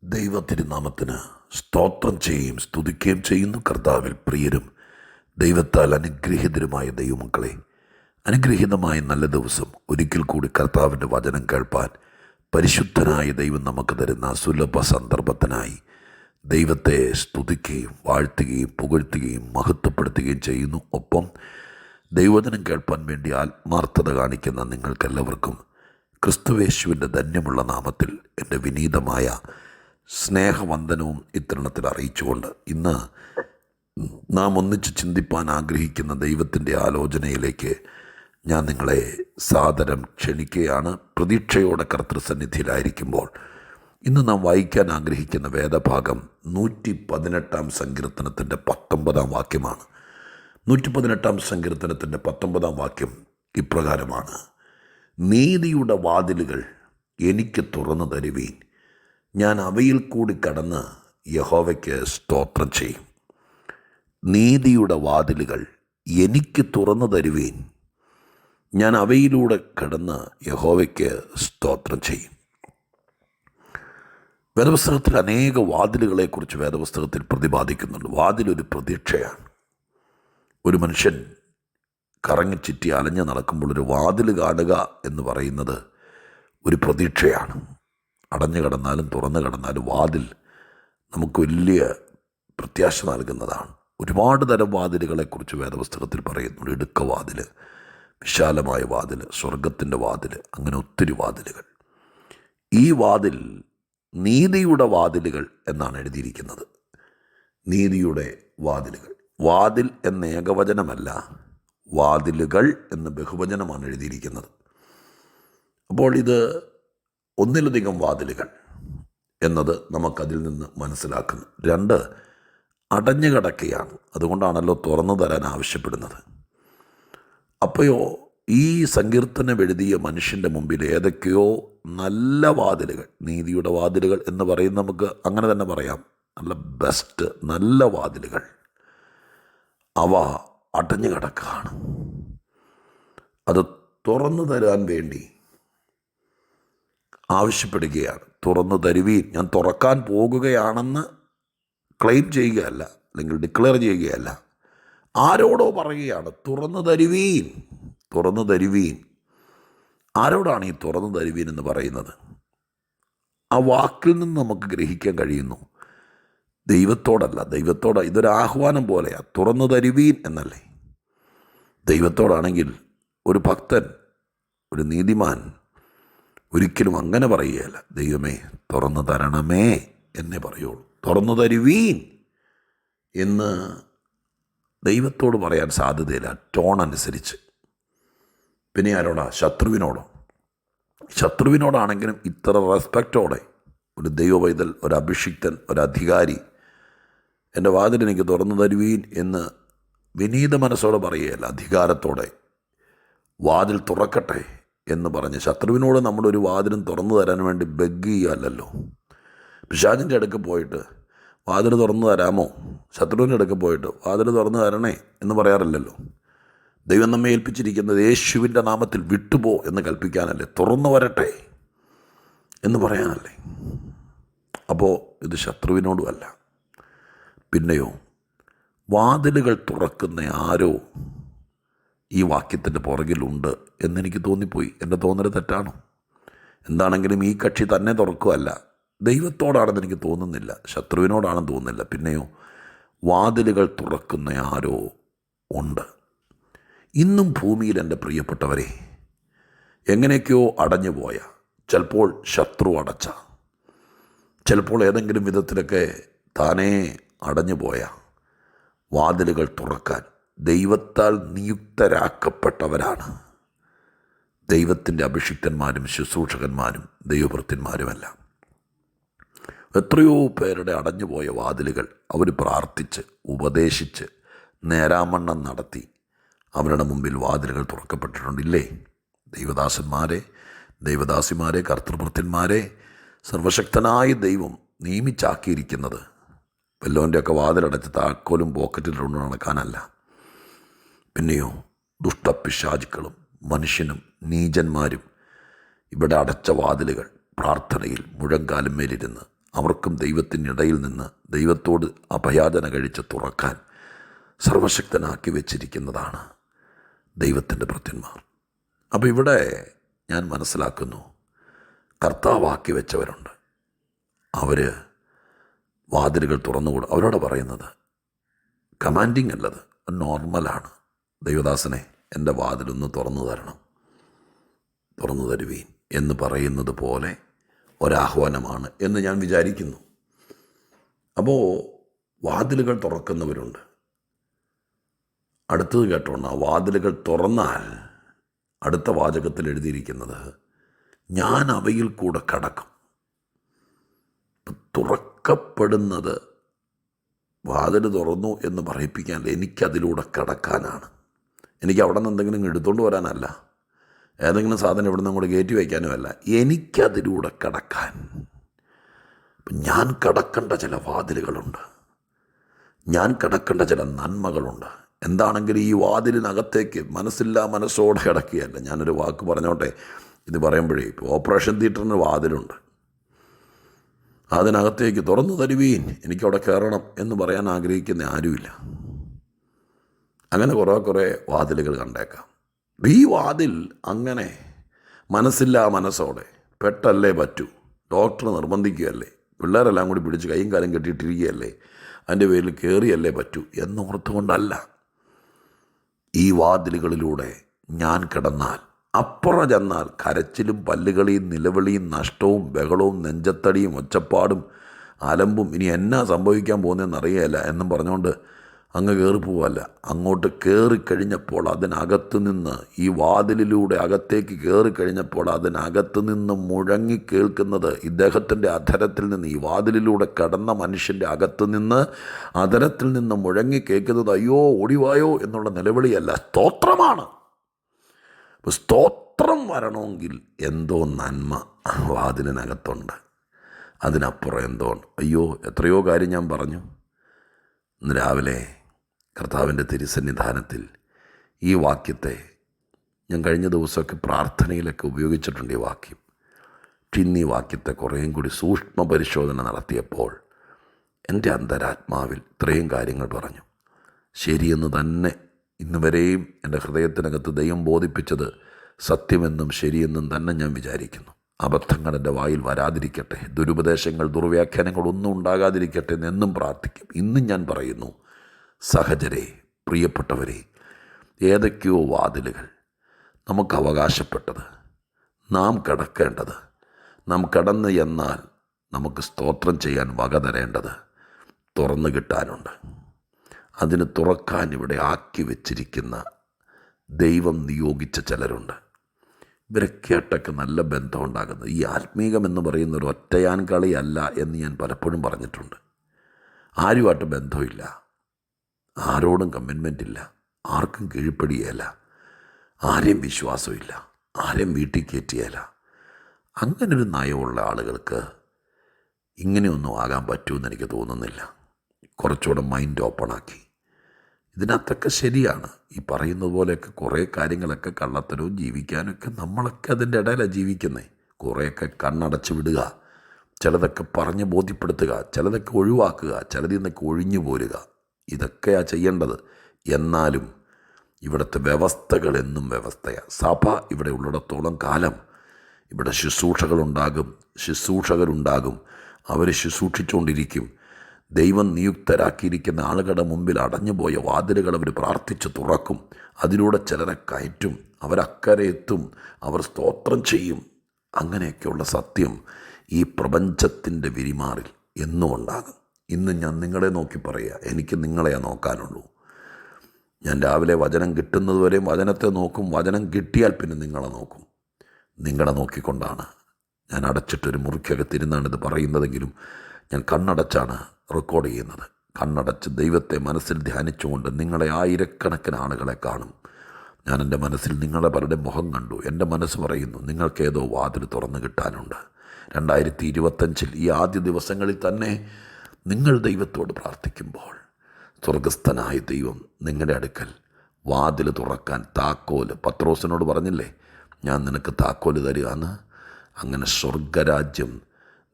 ദൈവത്തിരുനാമത്തിന് സ്തോത്രം ചെയ്യുകയും സ്തുതിക്കുകയും ചെയ്യുന്നു. കർത്താവിൽ പ്രിയരും ദൈവത്താൽ അനുഗ്രഹീതരുമായ ദൈവമക്കളെ, അനുഗ്രഹീതമായ നല്ല ദിവസം ഒരിക്കൽ കൂടി കർത്താവിൻ്റെ വചനം കേൾപ്പാൻ പരിശുദ്ധനായ ദൈവം നമുക്ക് തരുന്ന സുലഭ സന്ദർഭത്തിനായി ദൈവത്തെ സ്തുതിക്കുകയും വാഴ്ത്തുകയും പുകഴ്ത്തുകയും മഹത്വപ്പെടുത്തുകയും ചെയ്യുന്നു. ഒപ്പം ദൈവവചനം കേൾപ്പാൻ വേണ്ടി ആത്മാർത്ഥത കാണിക്കുന്ന നിങ്ങൾക്കെല്ലാവർക്കും ക്രിസ്തുവേശുവിൻ്റെ ധന്യമുള്ള നാമത്തിൽ എൻ്റെ വിനീതമായ സ്നേഹവന്ദനവും ഇത്തരണത്തിൽ അറിയിച്ചുകൊണ്ട് ഇന്ന് നാം ഒന്നിച്ച് ചിന്തിപ്പാൻ ആഗ്രഹിക്കുന്ന ദൈവത്തിൻ്റെ ആലോചനയിലേക്ക് ഞാൻ നിങ്ങളെ സാദരം ക്ഷണിക്കുകയാണ്. പ്രതീക്ഷയോടെ കർത്തൃസന്നിധിയിലായിരിക്കുമ്പോൾ ഇന്ന് നാം വായിക്കാൻ ആഗ്രഹിക്കുന്ന വേദഭാഗം 118 സങ്കീർത്തനത്തിൻ്റെ 19 വാക്യമാണ്. 118 സങ്കീർത്തനത്തിൻ്റെ 19 വാക്യം ഇപ്രകാരമാണ്: നീതിയുടെ വാതിലുകൾ എനിക്ക് തുറന്നു തരുവീൻ, ഞാൻ അവയിൽ കൂടി കടന്ന് യഹോവയ്ക്ക് സ്തോത്രം ചെയ്യും. നീതിയുടെ വാതിലുകൾ എനിക്ക് തുറന്നു തരുവീൻ, ഞാൻ അവയിലൂടെ കടന്ന് യഹോവയ്ക്ക് സ്തോത്രം ചെയ്യും. വേദപുസ്തകത്തിൽ അനേക വാതിലുകളെക്കുറിച്ച് വേദപുസ്തകത്തിൽ പ്രതിപാദിക്കുന്നുണ്ട്. വാതിലൊരു പ്രതീക്ഷയാണ്. ഒരു മനുഷ്യൻ കറങ്ങിച്ചിറ്റി അലഞ്ഞ് നടക്കുമ്പോൾ ഒരു വാതിൽ കാണുക എന്ന് പറയുന്നത് ഒരു പ്രതീക്ഷയാണ്. അടഞ്ഞു കിടന്നാലും തുറന്നു കിടന്നാലും വാതിൽ നമുക്ക് വലിയ പ്രത്യാശ നൽകുന്നതാണ്. ഒരുപാട് തരം വാതിലുകളെക്കുറിച്ച് വേദപുസ്തകത്തിൽ പറയുന്നുണ്ട്. ഇടുക്ക വാതിൽ, വിശാലമായ വാതിൽ, സ്വർഗത്തിൻ്റെ വാതിൽ, അങ്ങനെ ഒത്തിരി വാതിലുകൾ. ഈ വാതിൽ നീതിയുടെ വാതിലുകൾ എന്നാണ് എഴുതിയിരിക്കുന്നത്. നീതിയുടെ വാതിലുകൾ. വാതിൽ എന്ന ഏകവചനമല്ല, വാതിലുകൾ എന്ന് ബഹുവചനമാണ് എഴുതിയിരിക്കുന്നത്. അപ്പോൾ ഇത് ഒന്നിലധികം വാതിലുകൾ എന്നത് നമുക്കതിൽ നിന്ന് മനസ്സിലാക്കുന്നു. 2, അടഞ്ഞു കിടക്കുകയാണ്. അതുകൊണ്ടാണല്ലോ തുറന്നു തരാൻ ആവശ്യപ്പെടുന്നത്. അപ്പോഴോ ഈ സങ്കീർത്തനം എഴുതിയ മനുഷ്യൻ്റെ മുമ്പിൽ ഏതൊക്കെയോ നല്ല വാതിലുകൾ, നീതിയുടെ വാതിലുകൾ എന്ന് പറയുന്ന നമുക്ക് അങ്ങനെ തന്നെ പറയാം, നല്ല ബെസ്റ്റ് നല്ല വാതിലുകൾ, അവ അടഞ്ഞു കിടക്കുകയാണ്. അത് തുറന്നു തരാൻ വേണ്ടി ആവശ്യപ്പെടുകയാണ്. തുറന്നു തരുവീൻ, ഞാൻ തുറക്കാൻ പോകുകയാണെന്ന് ക്ലെയിം ചെയ്യുകയല്ല, അല്ലെങ്കിൽ ഡിക്ലെയർ ചെയ്യുകയല്ല, ആരോടോ പറയുകയാണ് തുറന്നു തരുവീൻ, തുറന്നു തരുവീൻ. ആരോടാണ് ഈ തുറന്നു തരുവീൻ എന്ന് പറയുന്നത്? ആ വാക്കിൽ നിന്ന് നമുക്ക് ഗ്രഹിക്കാൻ കഴിയുന്നു, ദൈവത്തോടല്ല. ഇതൊരു ആഹ്വാനം പോലെയാണ്. തുറന്നു തരുവീൻ എന്നല്ലേ. ദൈവത്തോടാണെങ്കിൽ ഒരു ഭക്തൻ, ഒരു നീതിമാൻ ഒരിക്കലും അങ്ങനെ പറയുകയല്ല. ദൈവമേ തുറന്നു തരണമേ എന്നേ പറയുള്ളൂ. തുറന്നു തരുവീൻ എന്ന് ദൈവത്തോട് പറയാൻ സാധ്യതയില്ല, ടോൺ അനുസരിച്ച്. പിന്നെ ആരോടാ? ശത്രുവിനോടോ? ശത്രുവിനോടാണെങ്കിലും ഇത്ര റെസ്പെക്റ്റോടെ ഒരു ദൈവപൈതൽ, ഒരു അഭിഷിക്തൻ, ഒരു അധികാരി എൻ്റെ വാതിൽ എനിക്ക് തുറന്നു തരുവീൻ എന്ന് വിനീത മനസ്സോടെ പറയുകയല്ല, അധികാരത്തോടെ വാതിൽ തുറക്കട്ടെ എന്ന് പറഞ്ഞ്. ശത്രുവിനോട് നമ്മളൊരു വാതിലും തുറന്നു തരാൻ വേണ്ടി ബെഗ് ചെയ്യുകയല്ലോ. പിശാചിൻ്റെ അടുക്ക് പോയിട്ട് വാതിൽ തുറന്നു തരാമോ, ശത്രുവിൻ്റെ അടുക്ക് പോയിട്ട് വാതിൽ തുറന്നു തരണേ എന്ന് പറയാറില്ലല്ലോ. ദൈവം നമ്മെ ഏൽപ്പിച്ചിരിക്കുന്നത് യേശുവിൻ്റെ നാമത്തിൽ വിട്ടുപോ എന്ന് കൽപ്പിക്കാനല്ലേ, തുറന്നു വരട്ടെ എന്ന് പറയാനല്ലേ. അപ്പോൾ ഇത് ശത്രുവിനോടുമല്ല. പിന്നെയോ, വാതിലുകൾ തുറക്കുന്ന ആരോ ഈ വാക്യത്തിൻ്റെ പുറകിലുണ്ട് എന്നെനിക്ക് തോന്നിപ്പോയി. എൻ്റെ തോന്നൽ തെറ്റാണോ? എന്താണെങ്കിലും ഈ കക്ഷി തന്നെ തുറക്കുകയല്ല, ദൈവത്തോടാണെന്ന് എനിക്ക് തോന്നുന്നില്ല, ശത്രുവിനോടാണെന്ന് തോന്നുന്നില്ല. പിന്നെയോ, വാതിലുകൾ തുറക്കുന്ന ആരോ ഉണ്ട്. ഇന്നും ഭൂമിയിൽ എൻ്റെ പ്രിയപ്പെട്ടവരെ എങ്ങനെയൊക്കെയോ അടഞ്ഞു പോയ, ചിലപ്പോൾ ശത്രു അടച്ച, ചിലപ്പോൾ ഏതെങ്കിലും വിധത്തിലൊക്കെ താനേ അടഞ്ഞു പോയ വാതിലുകൾ തുറക്കാൻ ദൈവത്താൽ നിയുക്തരാക്കപ്പെട്ടവരാണ് ദൈവത്തിൻ്റെ അഭിഷിക്തന്മാരും ശുശ്രൂഷകന്മാരും ദൈവഭൃത്യന്മാരുമെല്ലാം. എത്രയോ പേരുടെ അടഞ്ഞുപോയ വാതിലുകൾ അവർ പ്രാർത്ഥിച്ച്, ഉപദേശിച്ച്, നേരാമണ്ണം നടത്തി അവരുടെ മുമ്പിൽ വാതിലുകൾ തുറക്കപ്പെട്ടിട്ടുണ്ടില്ലേ? ദൈവദാസന്മാരെ, ദൈവദാസിമാരെ, കർത്തൃഭൃത്യന്മാരെ സർവശക്തനായ ദൈവം നിയമിച്ചാക്കിയിരിക്കുന്നത് വല്ലവൻ്റെയൊക്കെ വാതിലടച്ച് താക്കോലും പോക്കറ്റിലിട്ട് നടക്കാനല്ല. പിന്നെയോ, ദുഷ്ടപിശാചുക്കളും മനുഷ്യനും നീചന്മാരും ഇവിടെ അടച്ച വാതിലുകൾ പ്രാർത്ഥനയിൽ മുഴങ്കാലും മേലിരുന്ന് അവർക്കും ദൈവത്തിനിടയിൽ നിന്ന് ദൈവത്തോട് അഭയാചന കഴിച്ച് തുറക്കാൻ സർവശക്തനാക്കി വെച്ചിരിക്കുന്നതാണ് ദൈവത്തിൻ്റെ ഭൃത്യന്മാർ. അപ്പോൾ ഇവിടെ ഞാൻ മനസ്സിലാക്കുന്നു, കർത്താവാക്കി വെച്ചവരുണ്ട്. അവർ വാതിലുകൾ തുറന്നുകൂടും. അവരോട് പറയുന്നത് കമാൻഡിങ് അല്ലത്, നോർമലാണ്. ദൈവദാസനെ എൻ്റെ വാതിലൊന്ന് തുറന്നു തരണം, തുറന്നു തരുവീൻ എന്ന് പറയുന്നത് പോലെ ഒരാഹ്വാനമാണ് എന്ന് ഞാൻ വിചാരിക്കുന്നു. അപ്പോൾ വാതിലുകൾ തുറക്കുന്നവരുണ്ട്. അടുത്തത് കേട്ടോണ്ട്, ആ വാതിലുകൾ തുറന്നാൽ അടുത്ത വാചകത്തിൽ എഴുതിയിരിക്കുന്നത് ഞാൻ അവയിൽ കൂടെ കടക്കും. തുറക്കപ്പെടുന്നത് വാതിൽ തുറന്നു എന്ന് പറയിപ്പിക്കാൻ എനിക്കതിലൂടെ കടക്കാനാണ്. എനിക്ക് അവിടെ നിന്ന് എന്തെങ്കിലും എടുത്തുകൊണ്ട് വരാനല്ല, ഏതെങ്കിലും സാധനം ഇവിടെ നിന്ന് അങ്ങോട്ട് കയറ്റി വയ്ക്കാനുമല്ല, എനിക്കതിലൂടെ കടക്കാൻ. ഞാൻ കടക്കേണ്ട ചില വാതിലുകളുണ്ട്, ഞാൻ കടക്കേണ്ട ചില നന്മകളുണ്ട്. എന്താണെങ്കിലും ഈ വാതിലിനകത്തേക്ക് മനസ്സില്ലാ മനസ്സോടെ കിടക്കുകയല്ല. ഞാനൊരു വാക്ക് പറഞ്ഞോട്ടെ, ഇത് പറയുമ്പോഴേ, ഇപ്പോൾ ഓപ്പറേഷൻ തിയേറ്ററിന് വാതിലുണ്ട്, അതിനകത്തേക്ക് തുറന്നു തരുവീൻ, എനിക്കവിടെ കയറണം എന്ന് പറയാൻ ആഗ്രഹിക്കുന്ന ആരുമില്ല. അങ്ങനെ കുറേ വാതിലുകൾ കണ്ടേക്കാം. ഈ വാതിൽ അങ്ങനെ മനസ്സില്ലാ മനസ്സോടെ പെട്ടല്ലേ പറ്റൂ, ഡോക്ടർ നിർബന്ധിക്കുകയല്ലേ, പിള്ളേരെല്ലാം കൂടി പിടിച്ച് കൈയും കാലും കെട്ടിയിട്ടിരിക്കുകയല്ലേ, അതിൻ്റെ പേരിൽ കയറിയല്ലേ പറ്റൂ എന്നോർത്തുകൊണ്ടല്ല. ഈ വാതിലുകളിലൂടെ ഞാൻ കിടന്നാൽ, അപ്പുറം ചെന്നാൽ കരച്ചിലും പല്ലുകളിയും നിലവിളിയും നഷ്ടവും ബഹളവും നെഞ്ചത്തടിയും ഒച്ചപ്പാടും അലമ്പും, ഇനി എന്നാ സംഭവിക്കാൻ പോകുന്നതെന്ന് അറിയില്ല എന്നും പറഞ്ഞുകൊണ്ട് അങ്ങ് കയറിപ്പോവല്ല. അങ്ങോട്ട് കയറിക്കഴിഞ്ഞപ്പോൾ അതിനകത്ത് നിന്ന്, ഈ വാതിലിലൂടെ അകത്തേക്ക് കയറിക്കഴിഞ്ഞപ്പോൾ അതിനകത്ത് നിന്ന് മുഴങ്ങി കേൾക്കുന്നത്, ഇദ്ദേഹത്തിൻ്റെ അധരത്തിൽ നിന്ന്, ഈ വാതിലിലൂടെ കടന്ന മനുഷ്യൻ്റെ അകത്ത് നിന്ന് അധരത്തിൽ നിന്ന് മുഴങ്ങി കേൾക്കുന്നത് അയ്യോ ഓടിവായോ എന്നുള്ള നിലവിളിയല്ല, സ്തോത്രമാണ്. സ്തോത്രം വരണമെങ്കിൽ എന്തോ നന്മ വാതിലിനകത്തുണ്ട്, അതിനപ്പുറം എന്തോ ഉണ്ട്. അയ്യോ എത്രയോ കാര്യം ഞാൻ പറഞ്ഞു. ഇന്ന് രാവിലെ കർത്താവിൻ്റെ തിരുസന്നിധാനത്തിൽ ഈ വാക്യത്തെ ഞാൻ കഴിഞ്ഞ ദിവസമൊക്കെ പ്രാർത്ഥനയിലൊക്കെ ഉപയോഗിച്ചിട്ടുണ്ട്. ഈ വാക്യം ഇന്ന് ഈ വാക്യത്തെ കുറേയും കൂടി സൂക്ഷ്മ പരിശോധന നടത്തിയപ്പോൾ എൻ്റെ അന്തരാത്മാവിൽ ഇത്രയും കാര്യങ്ങൾ പറഞ്ഞു. ശരിയെന്ന് തന്നെ ഇന്ന് വരെയും എൻ്റെ ഹൃദയത്തിനകത്ത് ദൈവം ബോധിപ്പിച്ചത് സത്യമെന്നും ശരിയെന്നും തന്നെ ഞാൻ വിചാരിക്കുന്നു. അബദ്ധങ്ങൾ എൻ്റെ വായിൽ വരാതിരിക്കട്ടെ, ദുരുപദേശങ്ങൾ ദുർവ്യാഖ്യാനങ്ങളൊന്നും ഉണ്ടാകാതിരിക്കട്ടെ എന്നെന്നും പ്രാർത്ഥിക്കും. ഇന്നും ഞാൻ പറയുന്നു, സഹചരെ, പ്രിയപ്പെട്ടവരെ, ഏതൊക്കെയോ വാതിലുകൾ നമുക്ക് അവകാശപ്പെട്ടത്, നാം കടക്കേണ്ടത്, നാം കടന്ന് എന്നാൽ നമുക്ക് സ്തോത്രം ചെയ്യാൻ വക തരേണ്ടത് തുറന്നു കിട്ടാനുണ്ട്. അതിന് തുറക്കാൻ ഇവിടെ ആക്കി വച്ചിരിക്കുന്ന ദൈവം നിയോഗിച്ച ചിലരുണ്ട്. ഇവരെ കേട്ടൊക്കെ നല്ല ബന്ധമുണ്ടാകുന്നത്. ഈ ആത്മീകമെന്ന് പറയുന്ന ഒരു ഒറ്റയാൻ കളിയല്ല എന്ന് ഞാൻ പലപ്പോഴും പറഞ്ഞിട്ടുണ്ട്. ആരുമായിട്ട് ബന്ധമില്ല, ആരോടും കമ്മിറ്റ്മെൻ്റ് ഇല്ല, ആർക്കും കീഴ്പ്പടിയല്ല, ആരെയും വിശ്വാസമില്ല, ആരെയും വീട്ടിൽ കയറ്റിയല്ല. അങ്ങനൊരു നയമുള്ള ആളുകൾക്ക് ഇങ്ങനെയൊന്നും ആകാൻ പറ്റുമെന്ന് എനിക്ക് തോന്നുന്നില്ല. കുറച്ചുകൂടെ മൈൻഡ് ഓപ്പണാക്കി, ഇതിനകത്തൊക്കെ ശരിയാണ് ഈ പറയുന്നത് പോലെയൊക്കെ കുറേ കാര്യങ്ങളൊക്കെ കള്ളത്തരവും ജീവിക്കാനൊക്കെ നമ്മളൊക്കെ അതിൻ്റെ ഇടയിലാണ് ജീവിക്കുന്നത്. കുറേയൊക്കെ കണ്ണടച്ച് വിടുക, ചിലതൊക്കെ പറഞ്ഞ് ബോധ്യപ്പെടുത്തുക, ചിലതൊക്കെ ഒഴിവാക്കുക, ചിലതിൽ നിന്നൊക്കെ ഒഴിഞ്ഞു പോരുക, ഇതൊക്കെയാണ് ചെയ്യേണ്ടത്. എന്നാലും ഇവിടുത്തെ വ്യവസ്ഥകൾ എന്നും വ്യവസ്ഥയാണ്. സഭ ഇവിടെ ഉള്ളിടത്തോളം കാലം ഇവിടെ ശുശ്രൂഷകരുണ്ടാകും, അവർ ശുശ്രൂഷിച്ചുകൊണ്ടിരിക്കും. ദൈവം നിയുക്തരാക്കിയിരിക്കുന്ന ആളുകളുടെ മുമ്പിൽ അടഞ്ഞുപോയ വാതിലുകൾ അവർ പ്രാർത്ഥിച്ച് തുറക്കും. അതിലൂടെ ചിലരെ കയറ്റും, അവരക്കരെ എത്തും, അവർ സ്തോത്രം ചെയ്യും. അങ്ങനെയൊക്കെയുള്ള സത്യം ഈ പ്രപഞ്ചത്തിൻ്റെ വിരിമാറിൽ എന്നും ഉണ്ടാകും. ഇന്ന് ഞാൻ നിങ്ങളെ നോക്കി പറയുക, എനിക്ക് നിങ്ങളെയാ നോക്കാനുള്ളൂ. ഞാൻ രാവിലെ വചനം കിട്ടുന്നതുവരെയും വചനത്തെ നോക്കും, വചനം കിട്ടിയാൽ പിന്നെ നിങ്ങളെ നോക്കും. നിങ്ങളെ നോക്കിക്കൊണ്ടാണ് ഞാൻ അടച്ചിട്ടൊരു മുറിക്കകത്തിരുന്നാണ് ഇത് പറയുന്നതെങ്കിലും ഞാൻ കണ്ണടച്ചാണ് റെക്കോർഡ് ചെയ്യുന്നത്. കണ്ണടച്ച് ദൈവത്തെ മനസ്സിൽ ധ്യാനിച്ചുകൊണ്ട് നിങ്ങളെ ആയിരക്കണക്കിന് ആളുകളെ കാണും. ഞാൻ എൻ്റെ മനസ്സിൽ നിങ്ങളെ പലരുടെ മുഖം കണ്ടു. എൻ്റെ മനസ്സ് പറയുന്നു, നിങ്ങൾക്കേതോ വാതിൽ തുറന്നു കിട്ടാനുണ്ട്. 2025 ഈ ആദ്യ ദിവസങ്ങളിൽ തന്നെ നിങ്ങൾ ദൈവത്തോട് പ്രാർത്ഥിക്കുമ്പോൾ സ്വർഗസ്ഥനായ ദൈവം നിങ്ങളുടെ അടുക്കൽ വാതിൽ തുറക്കാൻ താക്കോല്, പത്രോസിനോട് പറഞ്ഞില്ലേ, ഞാൻ നിനക്ക് താക്കോല് തരികയെന്ന്. അങ്ങനെ സ്വർഗരാജ്യം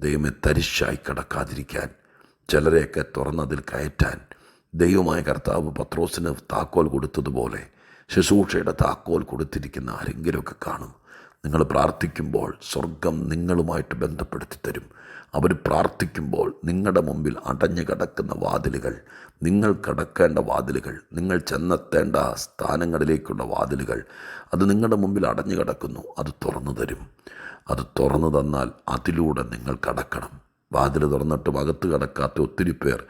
ദൈവമേ തരിശായി കിടക്കാതിരിക്കാൻ, ചിലരെയൊക്കെ തുറന്നതിൽ കയറ്റാൻ ദൈവമായ കർത്താവ് പത്രോസിന് താക്കോൽ കൊടുത്തതുപോലെ ശുശ്രൂഷയുടെ താക്കോൽ കൊടുത്തിരിക്കുന്ന ആരെങ്കിലുമൊക്കെ കാണും. നിങ്ങൾ പ്രാർത്ഥിക്കുമ്പോൾ സ്വർഗം നിങ്ങളുമായിട്ട് ബന്ധപ്പെടുത്തി തരും. അവർ പ്രാർത്ഥിക്കുമ്പോൾ നിങ്ങളുടെ മുമ്പിൽ അടഞ്ഞു കിടക്കുന്ന വാതിലുകൾ, നിങ്ങൾ കടക്കേണ്ട വാതിലുകൾ, നിങ്ങൾ ചെന്നെത്തേണ്ട സ്ഥാനങ്ങളിലേക്കുള്ള വാതിലുകൾ, അത് നിങ്ങളുടെ മുമ്പിൽ അടഞ്ഞു കിടക്കുന്നു. അത് തുറന്നു തരും. അത് തുറന്നു തന്നാൽ അതിലൂടെ നിങ്ങൾ കടക്കണം. വാതിൽ തുറന്നിട്ടും അകത്ത് കടക്കാത്ത ഒത്തിരി പേർ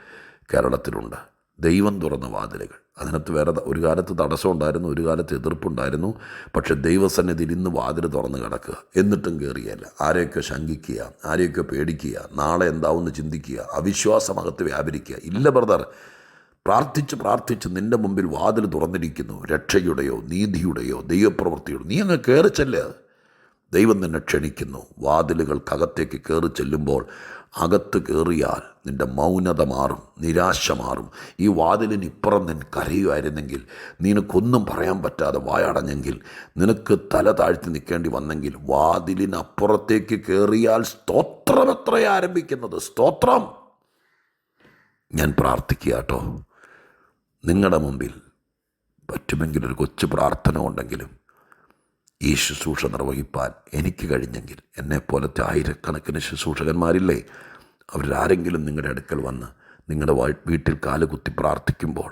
കേരളത്തിലുണ്ട്. ദൈവം തുറന്ന വാതിലുകൾ, അതിനകത്ത് വേറെ ഒരു കാലത്ത് തടസ്സമുണ്ടായിരുന്നു, ഒരു കാലത്ത് എതിർപ്പുണ്ടായിരുന്നു. പക്ഷെ ദൈവസന്നിധിയിൽ ഇന്ന് വാതിൽ തുറന്ന് കിടക്കുക. എന്നിട്ടും കയറിയല്ല. ആരെയൊക്കെ ശങ്കിക്കുക, ആരെയൊക്കെ പേടിക്കുക, നാളെ എന്താവുമെന്ന് ചിന്തിക്കുക, അവിശ്വാസമകത്ത് വ്യാപരിക്കുക. ഇല്ല ബ്രദർ, പ്രാർത്ഥിച്ച് നിൻ്റെ മുമ്പിൽ വാതിൽ തുറന്നിരിക്കുന്നു. രക്ഷയുടെയോ നീതിയുടെയോ ദൈവപ്രവൃത്തിയുടെയോ നീ അങ്ങ് കയറി ചെല്ല്. ദൈവം നിന്നെ ക്ഷണിക്കുന്നു. വാതിലുകൾക്കകത്തേക്ക് കയറി ചെല്ലുമ്പോൾ അകത്ത് കയറിയാൽ നിൻ്റെ മൗനത മാറും, നിരാശ മാറും. ഈ വാതിലിനിപ്പുറം നിനക്ക് കരയുമായിരുന്നെങ്കിൽ, നിനക്കൊന്നും പറയാൻ പറ്റാതെ വായടഞ്ഞെങ്കിൽ, നിനക്ക് തല താഴ്ത്തി നിൽക്കേണ്ടി വന്നെങ്കിൽ, വാതിലിനപ്പുറത്തേക്ക് കയറിയാൽ സ്തോത്രം എത്രയാണ് ആരംഭിക്കുന്നത്. സ്തോത്രം. ഞാൻ പ്രാർത്ഥിക്കുക കേട്ടോ, നിങ്ങളുടെ മുമ്പിൽ പറ്റുമെങ്കിൽ ഒരു കൊച്ചു പ്രാർത്ഥന ഉണ്ടെങ്കിലും ഈ ശുശ്രൂഷ നിർവഹിപ്പാൻ എനിക്ക് കഴിഞ്ഞെങ്കിൽ, എന്നെപ്പോലത്തെ ആയിരക്കണക്കിന് ശുശ്രൂഷകന്മാരില്ലേ, അവരാരെങ്കിലും നിങ്ങളുടെ അടുക്കൽ വന്ന് നിങ്ങളുടെ വീട്ടിൽ കാലുകുത്തി പ്രാർത്ഥിക്കുമ്പോൾ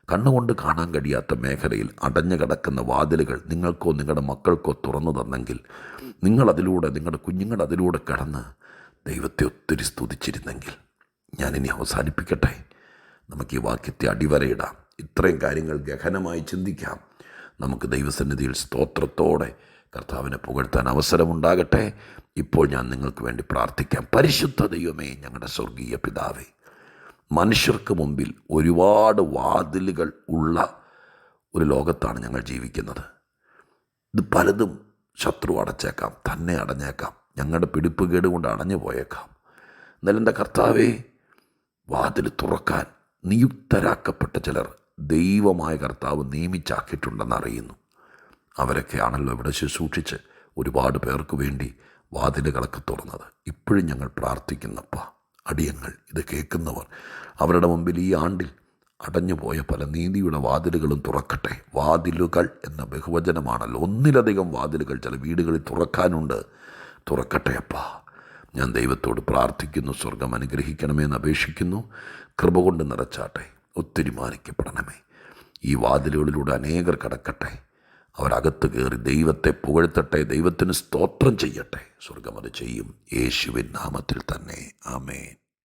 കണ്ണുകൊണ്ട് കാണാൻ കഴിയാത്ത മേഖലയിൽ അടഞ്ഞു കിടക്കുന്ന വാതിലുകൾ നിങ്ങൾക്കോ നിങ്ങളുടെ മക്കൾക്കോ തുറന്നു തന്നെങ്കിൽ, നിങ്ങളതിലൂടെ, നിങ്ങളുടെ കുഞ്ഞുങ്ങൾ അതിലൂടെ കടന്ന് ദൈവത്തെ ഒത്തിരി സ്തുതിച്ചിരുന്നെങ്കിൽ. ഞാനിനി അവസാനിപ്പിക്കട്ടെ. നമുക്ക് ഈ വാക്യത്തെ അടിവരയിടാം. ഇത്രയും കാര്യങ്ങൾ ഗഹനമായി ചിന്തിക്കാം. നമുക്ക് ദൈവസന്നിധിയിൽ സ്തോത്രത്തോടെ കർത്താവിനെ പുകഴ്ത്താൻ അവസരമുണ്ടാകട്ടെ. ഇപ്പോൾ ഞാൻ നിങ്ങൾക്ക് വേണ്ടി പ്രാർത്ഥിക്കാം. പരിശുദ്ധ ദൈവമേ, ഞങ്ങളുടെ സ്വർഗീയ പിതാവേ, മനുഷ്യർക്ക് മുമ്പിൽ ഒരുപാട് വാതിലുകൾ ഉള്ള ഒരു ലോകത്താണ് ഞങ്ങൾ ജീവിക്കുന്നത്. ഇത് പലതും ശത്രു അടച്ചേക്കാം, തന്നെ അടഞ്ഞേക്കാം, ഞങ്ങളുടെ പിടിപ്പുകേട് കൊണ്ട് അടഞ്ഞു പോയേക്കാം. എന്നാൽ എൻ്റെ കർത്താവേ, വാതിൽ തുറക്കാൻ നിയുക്തരാക്കപ്പെട്ട ചിലർ ദൈവമായ കർത്താവ് നിയമിച്ചാക്കിയിട്ടുണ്ടെന്ന് അറിയുന്നു. അവരൊക്കെയാണല്ലോ ഇവിടെ ശുശ്രൂഷിച്ച് ഒരുപാട് പേർക്ക് വേണ്ടി വാതിലുകളൊക്കെ തുറന്നത്. ഇപ്പോഴും ഞങ്ങൾ പ്രാർത്ഥിക്കുന്നപ്പ, അടിയങ്ങൾ ഇത് കേൾക്കുന്നവർ, അവരുടെ മുമ്പിൽ ഈ ആണ്ടിൽ അടഞ്ഞുപോയ പല നീതിയുടെ വാതിലുകളും തുറക്കട്ടെ. വാതിലുകൾ എന്ന ബഹുവചനമാണല്ലോ, ഒന്നിലധികം വാതിലുകൾ ചില വീടുകളിൽ തുറക്കാനുണ്ട്. തുറക്കട്ടെ അപ്പാ. ഞാൻ ദൈവത്തോട് പ്രാർത്ഥിക്കുന്നു, സ്വർഗം അനുഗ്രഹിക്കണമെന്ന് അപേക്ഷിക്കുന്നു. കൃപ കൊണ്ട് നിറച്ചാട്ടെ, ഒത്തിരി മാനിക്കപ്പെടണമേ. ഈ വാതിലുകളിലൂടെ അനേകർ കടക്കട്ടെ. അവരകത്ത് കയറി ദൈവത്തെ പുകഴ്ത്തട്ടെ, ദൈവത്തിന് സ്തോത്രം ചെയ്യട്ടെ. സ്വർഗം അത് ചെയ്യും. യേശുവിൻ നാമത്തിൽ തന്നെ. ആമേൻ.